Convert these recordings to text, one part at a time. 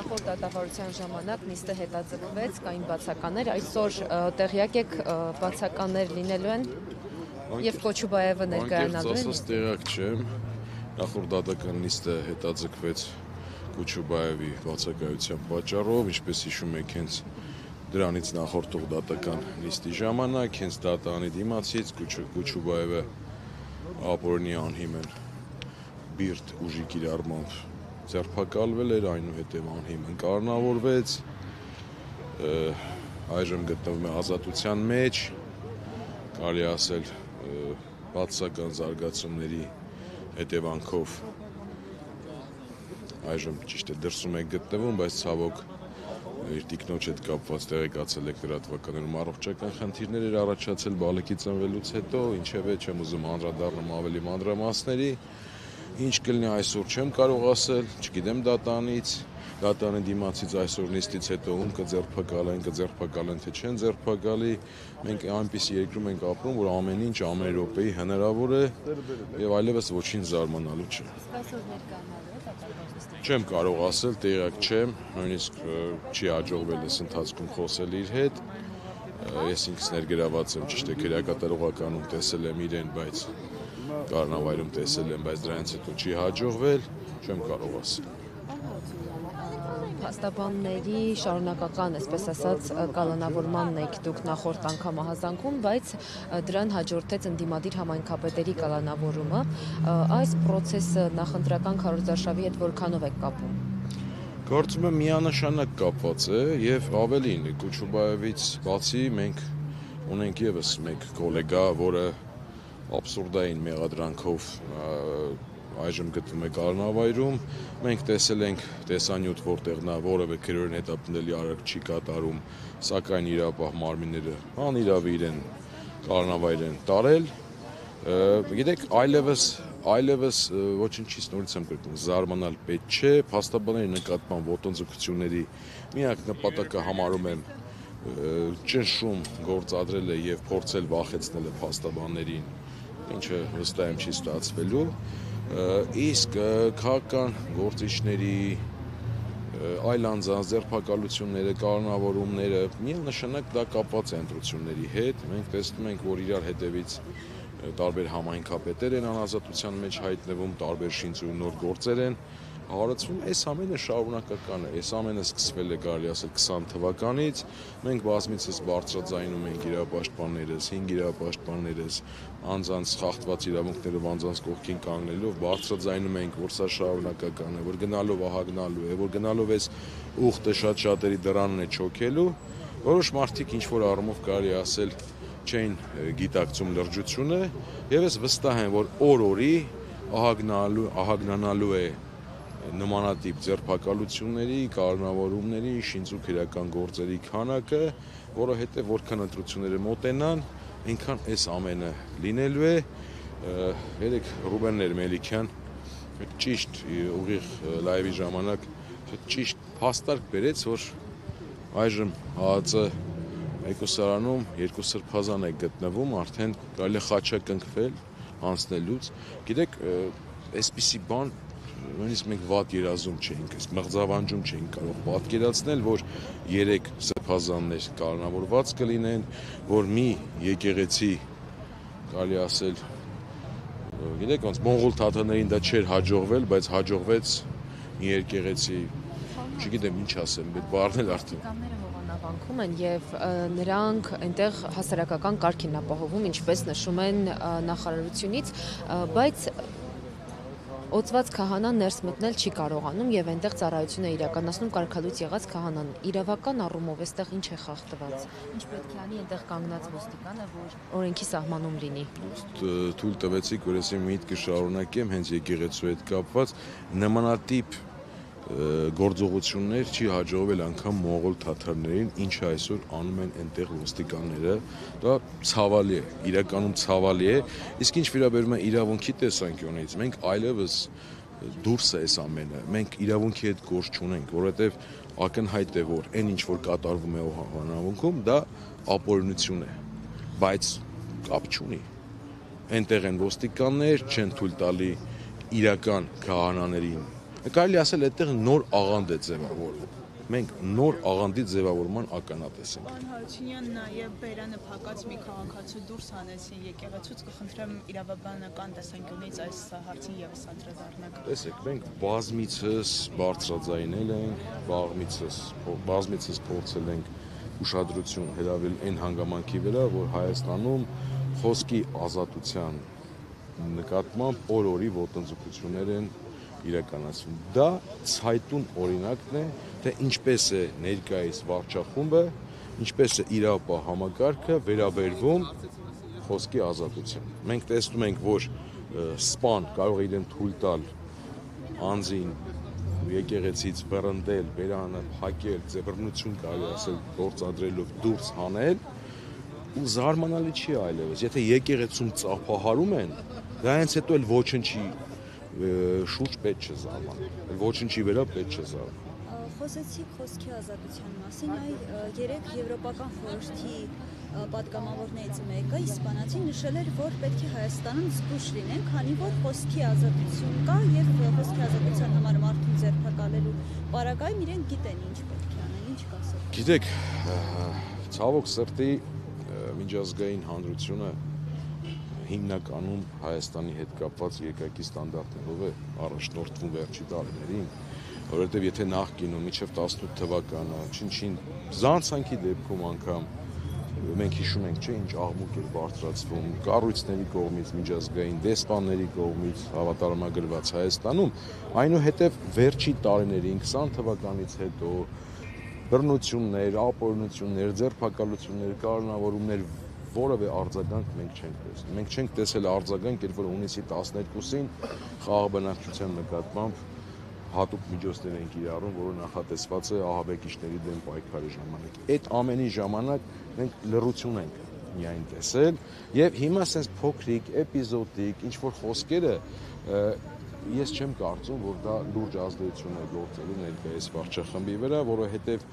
նախորդ դատավարության ժամանակ նիստը հետաձգվեց, կային բացականներ, այսօր տեղյակ եք բացականներ լինելու են եւ Կոչուբաևը ներկայանալու են։ Ասած տեղյակ չեմ, նախորդ դատական նիստը հետաձգվեց Կոչուբաևի բացակայության պատճառով, ինչպես հիշում եք, հենց դրանից նախորդող դատական նիստի ժամանակ, հենց դատանի դիմացից Կոչուբաևը ապօրինի անհիմն բիրտ ուժի կիրառմամբ ձերբակալվել էր, այնուհետև անհիմն կառնավորվեց, այժմ գտնվում է ազատության մեջ, կարելի ասել բացասական զարգացումների հետևանքով այժմ ճիշտ է դրսում է գտնվում, բայց ցավոք իր տիկնոջ հետ կապված տեղեկացել եք լրատվականներում առողջական խնդիրներ էր առաջացել բալիկի ծնվելուց հետո, ինչևէ չեմ ուզում անդրադառնամ ավելի մանրամասների, ինչ կլինի այսօր չեմ կարող ասել, չգիտեմ դատանի դիմացից այսօր նիստից հետո ում կձերբակալեն, թե չեն ձերբակալի, մենք այնպիսի երկրում ենք ապրում, որ ամեն ինչ ամեն րոպեի հնարավոր է եւ այլևս ոչինչ զարմանալու չէ։ Չեմ կարող ասել, տեղյակ չեմ, նույնիսկ չի հաջողվել այս ընթացքում խոսել իր հետ, ես ինքս ներգրաված եմ, ճիշտ է քրեակատարողականում տեսել եմ իրեն, բայց Կառնավայրում տեսել եմ, բայց դրանից հետո չի հաջողվել, չեմ կարող ասել։ Փաստաբանների շարունակական, այսպես ասած, կալանավորմանն եք դուք նախորդ անգամ ահազանգում, բայց դրան հաջորդեց ընդդիմադիր համայնքապետերի կալանավորումը։ Այս process-ը նախընտրական քարոզարշավի հետ որքանով եք կապում։ Կարծում եմ միանշանակ կապված է եւ ավելին Կոչուբաևից բացի մենք ունենք եւս մեկ գոլեգա, որը абսուրդային մեղադրանքով այժմ գտնվում է Կառնավայրում, մենք տեսել ենք տեսանյութ, որտեղ նա որևէ քրեորեն հետապնդելի արարք չի կատարում, սակայն իրապահ մարմինները անիրավ իրեն Կառնավայր են տարել, գիտեք, այլևս ոչինչից նորից եմ կրկնում, զարմանալ պետք չէ, փաստաբանների նկատմամբ ոտնձգությունների միակ նպատակը համարում եմ ճնշում գործադրելը եւ փորձել վախեցնել փաստաբաններին, ինչը վստահ եմ չի ստացվելու, իսկ քաղաքական գործիչների այլ անձանց ձերբակալությունները, կառնավորումները միանշանակ դա կապված է ընտրությունների հետ, մենք տեսնում ենք, որ իրար հետևից տարբեր համայնքապետեր են անազատության մեջ հայտնվում, տարբեր շինծու նոր գործեր են հարացվում, այս ամենը շարունակական է, այս ամենը սկսվել է կարելի ասել 20 թվականից, մենք բազմիցս բարձրաձայնում ենք իրավապաշտպաններս, 5 իրավապաշտպաններս, անձանց խախտված իրավունքներով անձանց կողքին կանգնելով բարձրաձայնում ենք, որ սա շարունակական է, որ գնալով ահագնալու է, որ գնալով այս ուխտը շատ-շատերի դրանն է չոքելու, որոշ մարդիկ ինչ-որ առումով կարելի ասել չէին գիտակցում լրջությունը եւ ես վստահ եմ, որ օր-օրի ահագնանալու է նմանատիպ ձերբակալությունների, կառնավորումների, շինծու քրեական գործերի քանակը, որովհետեւ որքան ընտրությունները մոտենան, այնքան այս ամենը լինելու է։ Երեք Ռուբեն Մելիքյան ճիշտ ուղիղ լայվի ժամանակ ճիշտ փաստարկ բերեց, որ այժմ ՀԱԱԾ Մեկուսարանում երկու սրբազան է գտնվում, արդեն կարելի է խաչակնքվել անցնելուց։ Գիտեք, այսպիսի բան նույնիսկ մենք վատ երազում չէինք, մղձավանջում չէինք կարող պատկերացնել, որ 3 սրբազաններ կառնավորված կլինեն, որ մի եկեղեցի, կարելի ասել, գիտեք, ոնց մոնղոլ թաթարներին դա չէր հաջողվել, բայց հաջողվեց մի եկեղեցի, չգիտեմ ինչ ասեմ, այդ բառն էլ արդեն Բանքում են եւ նրանք այնտեղ հասարակական կարգ են ապահովում, ինչպես նշում են նախարարությունից, բայց օծված քահանան ներս մտնել չի կարողանում եւ այնտեղ ծառայություն է իրականացնում կարգալույց եղած քահանան։ Իրավական առումով այստեղ ինչ է խախտված։ Ինչ պետք է անի այնտեղ կանգնած ոստիկանը, որ օրենքի սահմանում լինի։ Թույլ տվեցիք, որ ես իմ միտքը շարունակեմ հենց եկեղեցու հետ կապված նմանատիպ գործողություններ չի հաջողվել անգամ մոնղոլ թաթարներին, ինչը այսօր անում են այնտեղ ոստիկանները, դա ցավալի է, իրականում ցավալի է, իսկ ինչ վերաբերում է իրավունքի տեսանկյունից, մենք այլևս դուրս է այս ամենը, մենք իրավունքի հետ գործ չունենք, որովհետև ակնհայտ է, որ այն ինչ որ կատարվում է հանրավունքում, դա ապօրինություն է, բայց կապ չունի, այնտեղ են ոստիկաններ, չեն թույլ տալի իրական քահանաներին Կարելի ասել այդտեղ նոր աղանդ է ձևավորվում։ Մենք նոր աղանդի ձևավորման ականատես ենք։ Պարոն Հարությունյան, նաև Բերանը փակած մի քաղաքացու դուրս հանեցին եկեղեցուց, կխնդրեմ իրավաբանական տեսանկյունից այս հարցին եւս անդրադառնաք։ Տեսեք, մենք բազմիցս բարձրաձայնել ենք, բազմիցս փորձել ենք ուշադրություն հրավիրել այն հանգամանքի վրա, որ Հայաստանում խոսքի ազատության նկատմամբ օր-օրի ոտնձգություններ են իրականացվում։ Դա ցայտուն օրինակն է, թե ինչպես է ներկայիս վարչախումբը, ինչպես է իրավապահ համակարգը վերաբերվում խոսքի ազատության։ Մենք տեսնում ենք, որ սպան կարող է իրեն թույլ տալ անձին եկեղեցից բռնդել, բերանը փակել, ձեռնություն կարելի ասել գործադրելով դուրս հանել, ու զարմանալի չի այլևս։ Եթե եկեղեցում ծափահարում են, դա հենց հետո էլ ոչնչի շուրջ պետք չէ զարմանալ, ոչնչի վրա պետք չէ զարմանալ։ Խոսեցիք խոսքի ազատության մասին, երեք Եվրոպական խորհրդի պատգամավորներից մեկը իսպանացին նշել էր, որ պետք է Հայաստանում զգույշ լինեն, քանի որ խոսքի ազատություն կա եւ խոսքի ազատության համար մարդուն ձերբակալելու պարագայում իրենք գիտեն ինչ պետք է անեն, ինչ կասեք։ Գիտեք, ցավոք սրտի միջազգային հանրությունը հիմնականում Հայաստանի հետ կապված երկակի ստանդարտներով է առաջնորդվում վերջի տարիներին, որովհետև եթե նախկինում մինչև 18 թվականը չին զանցանքի դեպքում անգամ մենք հիշում ենք, ինչ աղմուկ էր բարձրացվում կառույցների կողմից, միջազգային դեսպանների կողմից հավատարմագրված Հայաստանում, այնուհետև վերջի տարիներին 20 թվականից հետո բռնություններ, ապօրինություններ, ձերբակալություններ, կալանավորումներ որևէ արձագանք մենք չենք տեսել։ Մենք չենք տեսել արձագանք, երբ որ հունիսի 12-ին խաղաղ բնակչության նկատմամբ հատուկ միջոցներ են կիրառում, որը նախատեսված է ահաբեկիչների դեմ պայքարի ժամանակ։ Այդ ամենի ժամանակ մենք լռություն ենք միայն տեսել, եւ հիմա sense փոքրիկ, էպիզոդիկ, ինչ որ խոսքերը ես չեմ կարծում, որ դա լուրջ ազդեցություն է գործելու ներկայիս վարչախմբի վրա, որովհետեւ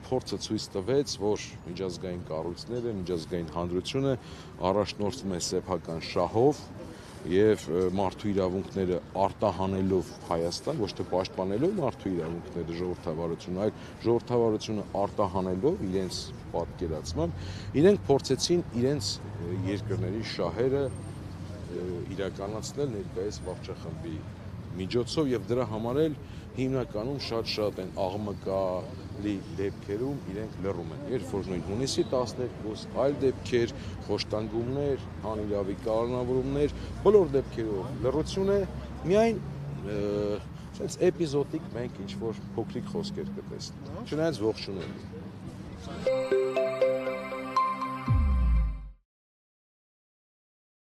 փորձը ցույց տվեց, որ միջազգային կառույցները, միջազգային հանրությունը առաջնորդվում է սեփական շահով եւ մարդու իրավունքները արտահանելով Հայաստան, ոչ թե պաշտպանելով մարդու իրավունքները ժողովրդավարությունը, այլ ժողովրդավարությունը արտահանելով իրենց պատկերացմամբ, իրենք փորձեցին իրենց երկրների շահերը իրականացնել ներկայիս վարչախմբի միջոցով եւ դրա համար էլ հիմնականում շատ են աղմկալի դեպքերում իրենք լռում են։ Երբ որ նույն հունիսի 12 այլ դեպքեր, խոշտանգումներ, անիրավի կալանավորումներ, բոլոր դեպքերով լռություն է, միայն sense էպիզոդիկ մենք ինչ որ փոքրիկ խոսքեր կտեսնենք։ Չնայած ողջունել